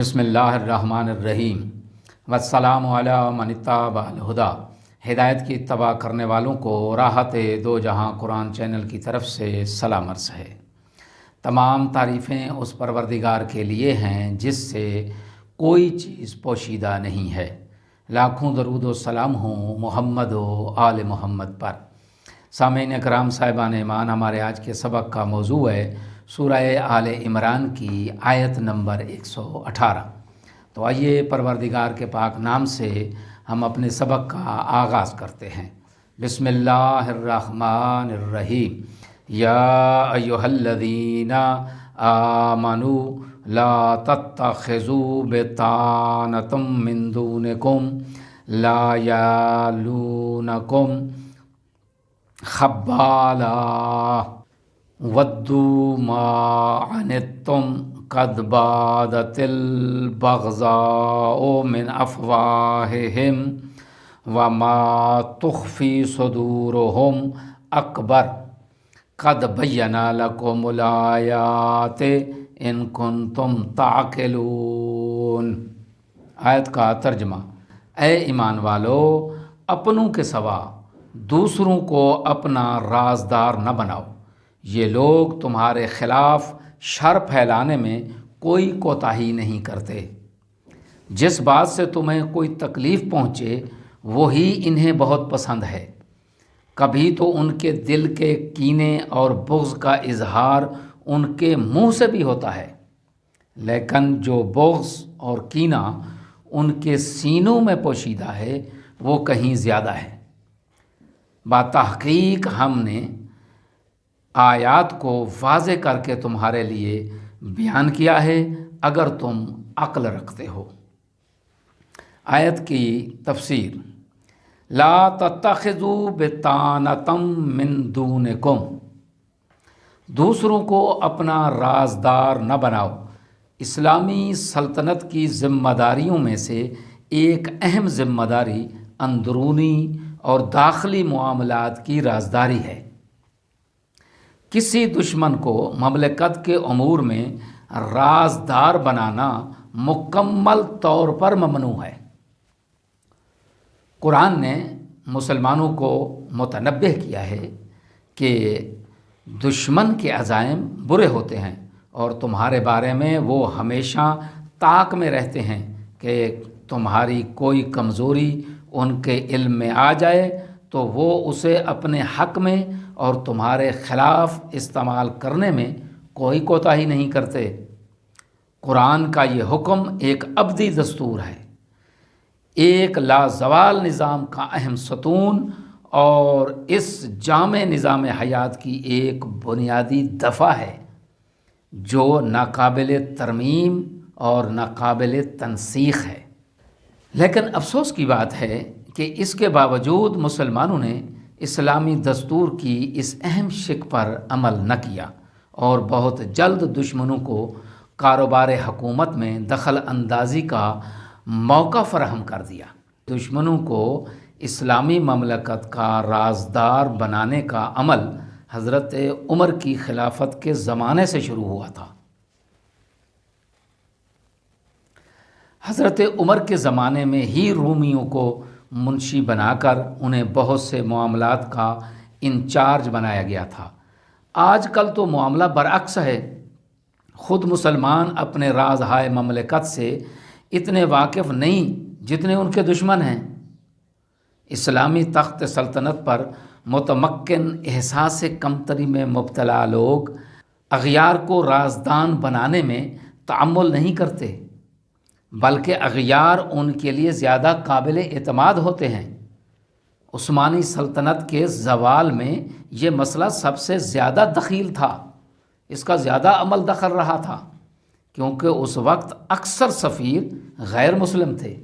بسم اللہ الرحمن الرحیم والسلام علی من اتبع الہدی۔ ہدایت کی اتباع کرنے والوں کو راحت دو جہاں قرآن چینل کی طرف سے سلام عرض ہے۔ تمام تعریفیں اس پروردگار کے لیے ہیں جس سے کوئی چیز پوشیدہ نہیں ہے۔ لاکھوں درود و سلام ہوں محمد و آل محمد پر۔ سامعین اکرام صاحبان ایمان، ہمارے آج کے سبق کا موضوع ہے سورہ آل عمران کی آیت نمبر 118۔ تو آئیے پروردگار کے پاک نام سے ہم اپنے سبق کا آغاز کرتے ہیں۔ بسم اللہ الرحمن الرحیم۔ یا ایہا الذین آمنوا لا تتخذوا بطانۃ من دونکم لا یالونکم خبالا ودوا ما عنتم قد بادت البغضاء من افواہہم وما تخفی صدورہم اکبر قد بینا لکم الآیات ان کنتم تعقلون۔ آیت کا ترجمہ: اے ایمان والو، اپنوں کے سوا دوسروں کو اپنا رازدار نہ بناؤ۔ یہ لوگ تمہارے خلاف شر پھیلانے میں کوئی کوتاہی نہیں کرتے۔ جس بات سے تمہیں کوئی تکلیف پہنچے وہی انہیں بہت پسند ہے۔ کبھی تو ان کے دل کے کینے اور بغض کا اظہار ان کے منہ سے بھی ہوتا ہے، لیکن جو بغض اور کینہ ان کے سینوں میں پوشیدہ ہے وہ کہیں زیادہ ہے۔ بتحقیق ہم نے آیات کو واضح کر کے تمہارے لیے بیان کیا ہے اگر تم عقل رکھتے ہو۔ آیت کی تفسیر: لا تتخذوا بطانۃ من دونکم، دوسروں کو اپنا رازدار نہ بناؤ۔ اسلامی سلطنت کی ذمہ داریوں میں سے ایک اہم ذمہ داری اندرونی اور داخلی معاملات کی رازداری ہے۔ کسی دشمن کو مملکت کے امور میں رازدار بنانا مکمل طور پر ممنوع ہے۔ قرآن نے مسلمانوں کو متنبہ کیا ہے کہ دشمن کے عزائم برے ہوتے ہیں اور تمہارے بارے میں وہ ہمیشہ طاق میں رہتے ہیں کہ تمہاری کوئی کمزوری ان کے علم میں آ جائے تو وہ اسے اپنے حق میں اور تمہارے خلاف استعمال کرنے میں کوئی کوتاہی نہیں کرتے۔ قرآن کا یہ حکم ایک ابدی دستور ہے، ایک لازوال نظام کا اہم ستون اور اس جامع نظام حیات کی ایک بنیادی دفعہ ہے جو ناقابل ترمیم اور ناقابل تنسیخ ہے۔ لیکن افسوس کی بات ہے کہ اس کے باوجود مسلمانوں نے اسلامی دستور کی اس اہم شق پر عمل نہ کیا اور بہت جلد دشمنوں کو کاروبار حکومت میں دخل اندازی کا موقع فراہم کر دیا۔ دشمنوں کو اسلامی مملکت کا رازدار بنانے کا عمل حضرت عمر کی خلافت کے زمانے سے شروع ہوا تھا۔ حضرت عمر کے زمانے میں ہی رومیوں کو منشی بنا کر انہیں بہت سے معاملات کا انچارج بنایا گیا تھا۔ آج کل تو معاملہ برعکس ہے، خود مسلمان اپنے رازہائے مملکت سے اتنے واقف نہیں جتنے ان کے دشمن ہیں۔ اسلامی تخت سلطنت پر متمکن احساس کمتری میں مبتلا لوگ اغیار کو رازدان بنانے میں تعمل نہیں کرتے، بلکہ اغیار ان کے لیے زیادہ قابل اعتماد ہوتے ہیں۔ عثمانی سلطنت کے زوال میں یہ مسئلہ سب سے زیادہ دخیل تھا، اس کا زیادہ عمل دخل رہا تھا، کیونکہ اس وقت اکثر سفیر غیر مسلم تھے۔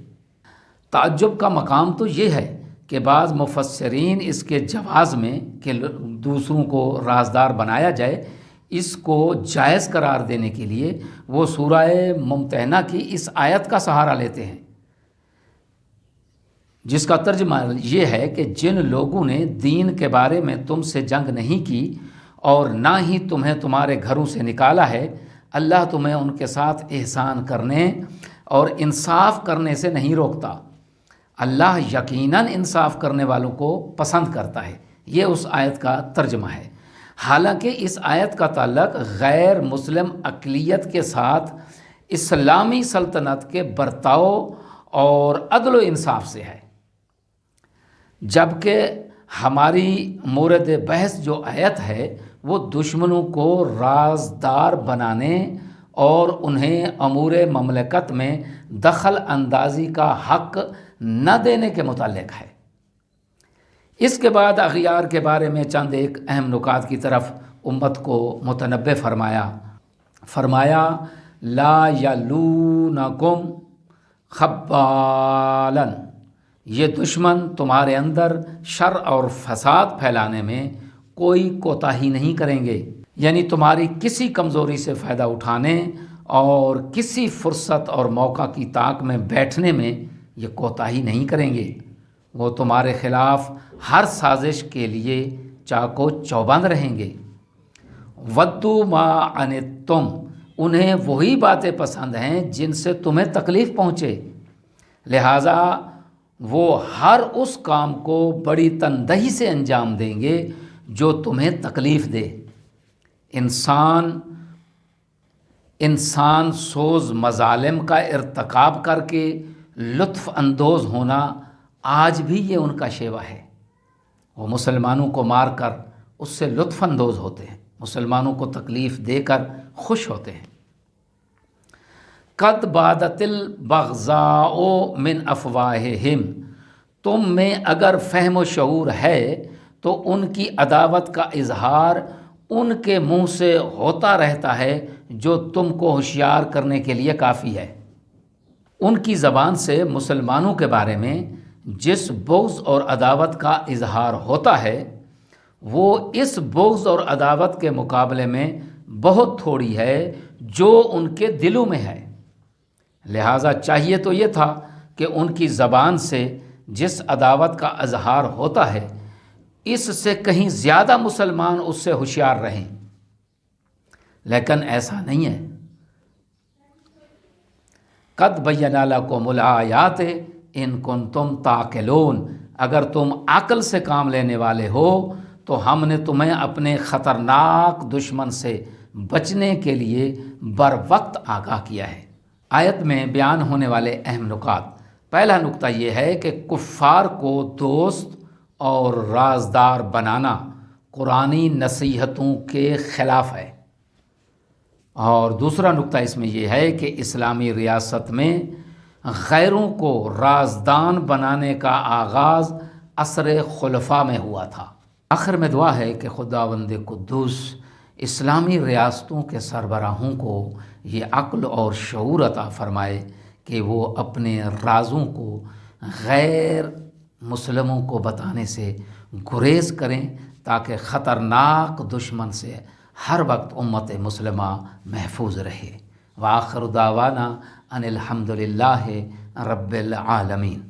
تعجب کا مقام تو یہ ہے کہ بعض مفسرین اس کے جواز میں کہ دوسروں کو رازدار بنایا جائے اس کو جائز قرار دینے کے لیے وہ سورہ ممتحنہ کی اس آیت کا سہارا لیتے ہیں، جس کا ترجمہ یہ ہے کہ جن لوگوں نے دین کے بارے میں تم سے جنگ نہیں کی اور نہ ہی تمہیں تمہارے گھروں سے نکالا ہے، اللہ تمہیں ان کے ساتھ احسان کرنے اور انصاف کرنے سے نہیں روکتا۔ اللہ یقیناً انصاف کرنے والوں کو پسند کرتا ہے۔ یہ اس آیت کا ترجمہ ہے۔ حالانکہ اس آیت کا تعلق غیر مسلم اقلیت کے ساتھ اسلامی سلطنت کے برتاؤ اور عدل و انصاف سے ہے، جبکہ ہماری مورد بحث جو آیت ہے وہ دشمنوں کو رازدار بنانے اور انہیں امور مملکت میں دخل اندازی کا حق نہ دینے کے متعلق ہے۔ اس کے بعد اغیار کے بارے میں چند ایک اہم نکات کی طرف امت کو متنبہ فرمایا لا یلونکم خبالا، یہ دشمن تمہارے اندر شر اور فساد پھیلانے میں کوئی کوتاہی نہیں کریں گے، یعنی تمہاری کسی کمزوری سے فائدہ اٹھانے اور کسی فرصت اور موقع کی تاک میں بیٹھنے میں یہ کوتاہی نہیں کریں گے۔ وہ تمہارے خلاف ہر سازش کے لیے چاقو چوبند رہیں گے۔ ودوا ما عنتم، انہیں وہی باتیں پسند ہیں جن سے تمہیں تکلیف پہنچے، لہٰذا وہ ہر اس کام کو بڑی تندہی سے انجام دیں گے جو تمہیں تکلیف دے۔ انسان سوز مظالم کا ارتکاب کر کے لطف اندوز ہونا آج بھی یہ ان کا شیوہ ہے۔ وہ مسلمانوں کو مار کر اس سے لطف اندوز ہوتے ہیں، مسلمانوں کو تکلیف دے کر خوش ہوتے ہیں۔ قد بادت البغضاء من افواہہم، تم میں اگر فہم و شعور ہے تو ان کی عداوت کا اظہار ان کے منہ سے ہوتا رہتا ہے جو تم کو ہوشیار کرنے کے لیے کافی ہے۔ ان کی زبان سے مسلمانوں کے بارے میں جس بغض اور عداوت کا اظہار ہوتا ہے وہ اس بغض اور عداوت کے مقابلے میں بہت تھوڑی ہے جو ان کے دلوں میں ہے۔ لہٰذا چاہیے تو یہ تھا کہ ان کی زبان سے جس عداوت کا اظہار ہوتا ہے اس سے کہیں زیادہ مسلمان اس سے ہوشیار رہیں، لیکن ایسا نہیں ہے۔ قد بینا لکم الآیات ان کنتم تعقلون، اگر تم عقل سے کام لینے والے ہو تو ہم نے تمہیں اپنے خطرناک دشمن سے بچنے کے لیے بر وقت آگاہ کیا ہے۔ آیت میں بیان ہونے والے اہم نکات، پہلا نکتہ یہ ہے کہ کفار کو دوست اور رازدار بنانا قرآنی نصیحتوں کے خلاف ہے، اور دوسرا نکتہ اس میں یہ ہے کہ اسلامی ریاست میں غیروں کو رازدان بنانے کا آغاز عصر خلفاء میں ہوا تھا۔ آخر میں دعا ہے کہ خداوند قدوس اسلامی ریاستوں کے سربراہوں کو یہ عقل اور شعور عطا فرمائے کہ وہ اپنے رازوں کو غیر مسلموں کو بتانے سے گریز کریں تاکہ خطرناک دشمن سے ہر وقت امت مسلمہ محفوظ رہے۔ وآخر دعوانا ان الحمد للہ رب العالمین۔